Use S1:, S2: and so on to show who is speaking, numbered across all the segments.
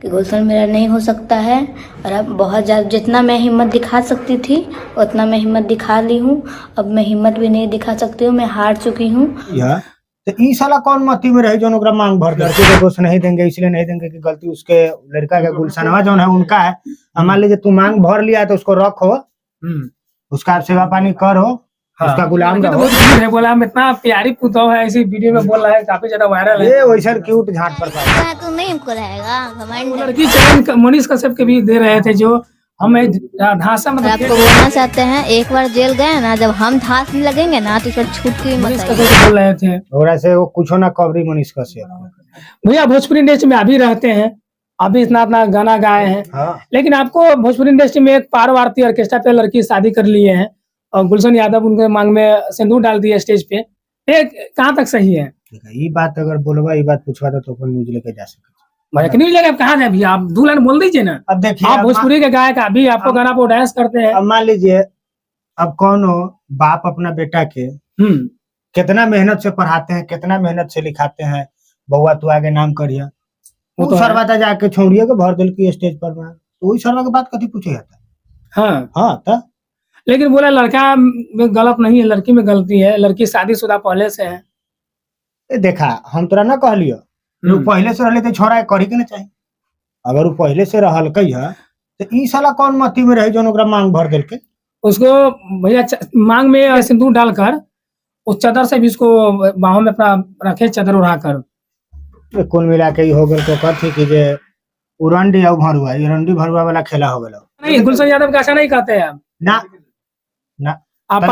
S1: कि गुलशन मेरा नहीं हो सकता है। और अब बहुत ज़्यादा जितना मैं हिम्मत दिखा सकती थी उतना मैं हिम्मत दिखा ली हूँ। अब मैं हिम्मत भी नहीं दिखा सकती हूँ, मैं हार चुकी हूँ।
S2: या तो ई साला कौन मती में रही जो ओकरा मांग भर लड़के को दोष नहीं देंगे, इसलिए नहीं देंगे कि गलती उसके लड़का के गुलशनवा जो है उनका है। मान लीजिए तू मांग भर लिया है तो उसको रखो, उसका सेवा पानी करो, उसका गुलाम
S3: तो
S2: रहो।
S3: बहुत क्यूट है, बोला हम इतना प्यारी पुतौ है, ऐसी वीडियो में बोल रहा है, काफी ज्यादा वायरल है।
S2: ये वैसा क्यूट झाट पर पाए।
S1: तो नहीं हमको रहेगा घमंड।
S3: वो लड़की चैलेंज मनीष कश्यप के भी दे रहे थे, जो हमें धांसा
S1: और
S3: मतलब
S1: आपको बोलना चाहते हैं, एक बार जेल गए ना, जब हम धांस नहीं लगेंगे ना तो फिर छूट की
S3: मनीष
S1: मत
S3: कश्यप बोल रहे थे।
S2: और ऐसे वो कुछ ना कवरी मनीष कश्यप।
S3: भैया भोजपुरी इंडस्ट्री में अभी रहते हैं, अभी इतना इतना गाना गाए हैं,
S2: हाँ।
S3: लेकिन आपको भोजपुरी इंडस्ट्री में एक पारो आरती ऑर्केस्ट्रा पे लड़की शादी कर लिए हैं और गुलशन यादव उनके मांग में सिंदूर डाल दिया स्टेज पे, ये कहाँ तक सही है?
S2: ये बात अगर बोलवा, ये बात पूछवा तो अपन न्यूज लेके जा सकते।
S3: भैया कि नहीं लगे, आप कहाँ जाए भैया, आप दो लाइन बोल दीजिए ना।
S2: अब देखिए,
S3: आप भोजपुरी के गायक, अभी आपको गाना पे डांस करते हैं।
S2: अब मान लीजिए, अब कौन हो बाप अपना बेटा के कितना मेहनत से पढ़ाते हैं, कितना मेहनत से लिखाते हैं, बउआ तू आगे नाम करिए,
S3: वो तो
S2: सरवाता जाके छोड़िए के भर दिल की स्टेज पर में, तो वही सरवा के बात कथी पूछे जाता है।
S3: हाँ
S2: हाँ तो
S3: लेकिन बोला लड़का में गलत नहीं है, लड़की में गलती है, लड़की शादीशुदा पहले से है।
S2: ए देखा, हम तोरा ना कहलियो वो पहले से रहले तो छोड़ा करी के ना चाहिए। अगर वो पहले से रहल कही है तो ई साला कौन मती में रही जो ओकरा मांग भर दिल के।
S3: उसको भैया मांग में सिंदूर डालकर उस चादर से भी उसको बाहों में अपना रखे, चादर उड़ाकर।
S2: कुल मिला के हो गल तो कथी कि जे उरंडी और भरुआ, ये रंडी भरुआ वाला खेला हो गलो।
S3: नहीं, गुलशन यादव का ऐसा नहीं कहते हैं आप।
S2: ना ना
S3: आप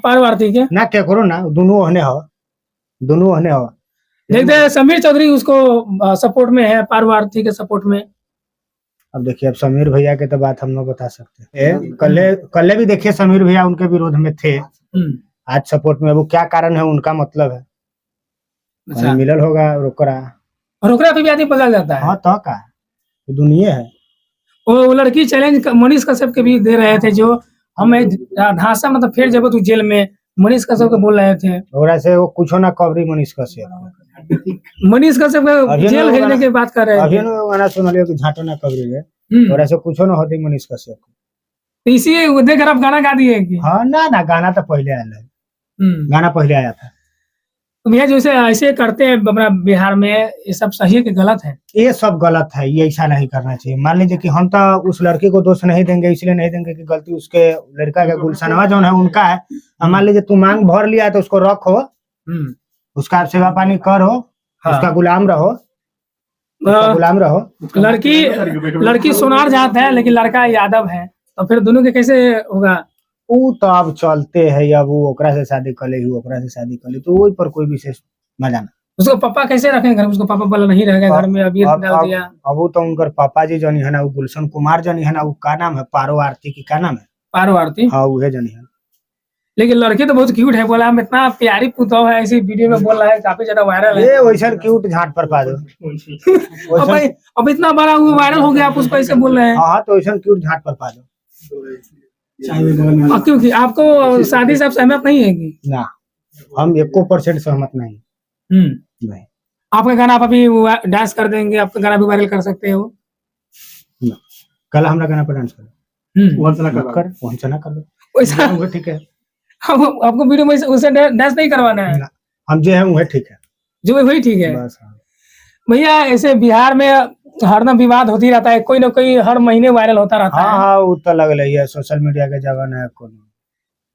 S3: पारो आरती के
S2: ना क्या करो ना, दोनों ओहने हो, दोनों ओहने हो।
S3: देखते हैं समीर चौधरी उसको सपोर्ट में है, पारो आरती के सपोर्ट में।
S2: अब देखिए, अब समीर भैया के तो बात हम लोग बता सकते हैं। कल भी देखिए समीर भैया उनके विरोध में थे, आज सपोर्ट में। वो क्या कारण है उनका मतलब है,
S3: अच्छा।
S2: मिलल होगा रोकरा,
S3: और ओकरा पे भी आदमी बदल जाता है।
S2: हाँ तो का दुनिया है।
S3: वो लड़की चैलेंज मनीष कश्यप के भी दे रहे थे, जो हमें धांसा मतलब फिर जब तू जेल में, मनीष कश्यप को बोल रहे थे।
S2: और ऐसे वो कुछ ना कवरी मनीष कश्यप,
S3: मनीष कश्यप को जेल भेजने की बात कर रहे
S2: अभी
S3: थे।
S2: गाना सुन लियो कि झाटो ना कवरी है, और ऐसे कुछ ना होती मनीष कश्यप को।
S3: तो इसी देखकर आप गाना गा दिए कि?
S2: हाँ ना गाना तो पहले आया है, गाना पहले आया था।
S3: तो भैया जैसे ऐसे करते हैं अपना बिहार में, ये सब सही है कि गलत है?
S2: ये सब गलत है, ये ऐसा नहीं करना चाहिए। मान लीजिए कि हम तो उस लड़के को दोष नहीं देंगे, इसलिए नहीं देंगे कि गलती उसके लड़का के गुलशनवा जो है उनका है। मान लीजिए तू मांग भर लिया है तो उसको रखो, उसका सेवा पानी करो, उसका गुलाम रहो, गुलाम रहो।
S3: लड़की सोनार जात है लेकिन लड़का यादव है, तो फिर दोनों के कैसे होगा?
S2: वो तो अब चलते है, या वो ओकरा से शादी कर ले, ओकरा से शादी कर ले, तो वही पर कोई विशेष मजा ना।
S3: उसको पापा कैसे रखें घर में? उसको पापा वाला नहीं रहेगा घर में, अभी डाल दिया।
S2: अब वो तो उनकर पापा जी जनी है ना, वो गुलशन कुमार जनी है ना, वो का नाम है, पारो आरती की क्या नाम है?
S3: पारो आरती।
S2: हाँ वही जनी है।
S3: लेकिन लड़की तो बहुत क्यूट है, बोला हम इतना प्यारी पुतौ है, ऐसी वीडियो में बोल रहा है, काफी ज्यादा वायरल है।
S2: ये वैसा क्यूट झाट पर पा दो।
S3: अब इतना बड़ा वो वायरल हो गया, आप उसको ऐसे बोल रहे हैं?
S2: हाँ तो वैसा क्यूट झाट पर पा दो।
S3: क्योंकि आपको शादी से आप सहमत नहीं है कि?
S2: ना, हम 1% सहमत नहीं। नहीं।
S3: आपका गाना आप अभी डांस कर देंगे, आपका गाना भी वायरल कर सकते हो?
S2: कल हमारा गाना पर डांस करो, वंचना कर दो,
S3: वैसा
S2: ठीक है।
S3: आपको वीडियो में उसे डांस नहीं करवाना है?
S2: हम जो है वही ठीक है,
S3: जो वही ठीक है।
S2: बस।
S3: भैया ऐसे बिहार में हरदम विवाद होती रहता है, कोई ना कोई हर महीने वायरल होता रहता है।
S2: हाँ वो तो लग रही है, सोशल मीडिया के जमाना है,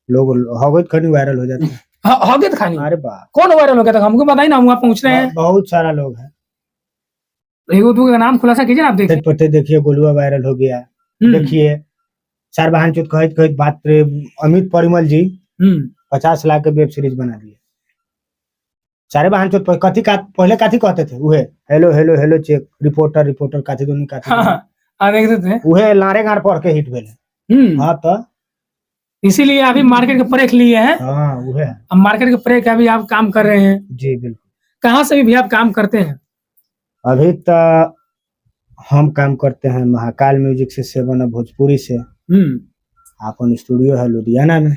S2: लोग होगत खनी वायरल हो जाते हैं।
S3: होगत खानी?
S2: अरे वाह,
S3: कौन वायरल हो गया था? हमको बताइए ना, हम वहाँ पहुँच रहे हैं।
S2: बहुत सारा लोग है।
S3: एगो दो का नाम खुलासा कीजिए ना, आप देखिए।
S2: देखिए गोलुआ वायरल हो गया, देखिए सर बहन चुत कहित बात पे अमित परिमल जी 50 लाख के वेब सीरीज बना दिए। सारे बहन चुत कथी का पहले कथी कहते थे, उहे hello hello hello check, reporter reporter कथी दोनों कथी,
S3: देखते थे
S2: उहे लारे गाड़ पढ़ के हिट भेले। हाँ तो
S3: इसीलिए अभी मार्केट के ब्रेक लिए हैं।
S2: हाँ उहे
S3: अब मार्केट के ब्रेक अभी आप काम कर रहे हैं।
S2: जी बिल्कुल।
S3: कहाँ से भी आप काम करते हैं?
S2: अभी तो हम काम करते हैं महाकाल म्यूजिक से, 7 भोजपुरी से। अपन स्टूडियो है लुधियाना में,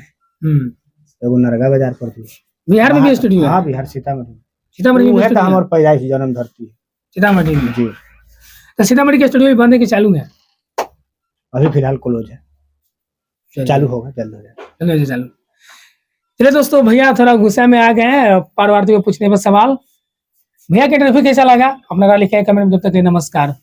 S2: एगो नरगा बाजार पर भी।
S3: बिहार में भी स्टूडियो है?
S2: हाँ बिहार, सीतामढ़ी।
S3: सीतामढ़ी में
S2: हमारे पैदाइश जन्म धरती है
S3: सीतामढ़ी में।
S2: जी।
S3: तो सीतामढ़ी के स्टूडियो भी बंद है कि चालू है?
S2: अभी फिलहाल क्लोज है, चालू होगा जल्द हो जाएगा।
S3: चलो चालू। चलिए दोस्तों, भैया थोड़ा गुस्सा में आ गए हैं पारवार्थी को पूछने पर सवाल। भैया के इंटरव्यू कैसा लगा? अपना राय लिखा है कमेंट में। जब तक के लिए नमस्कार।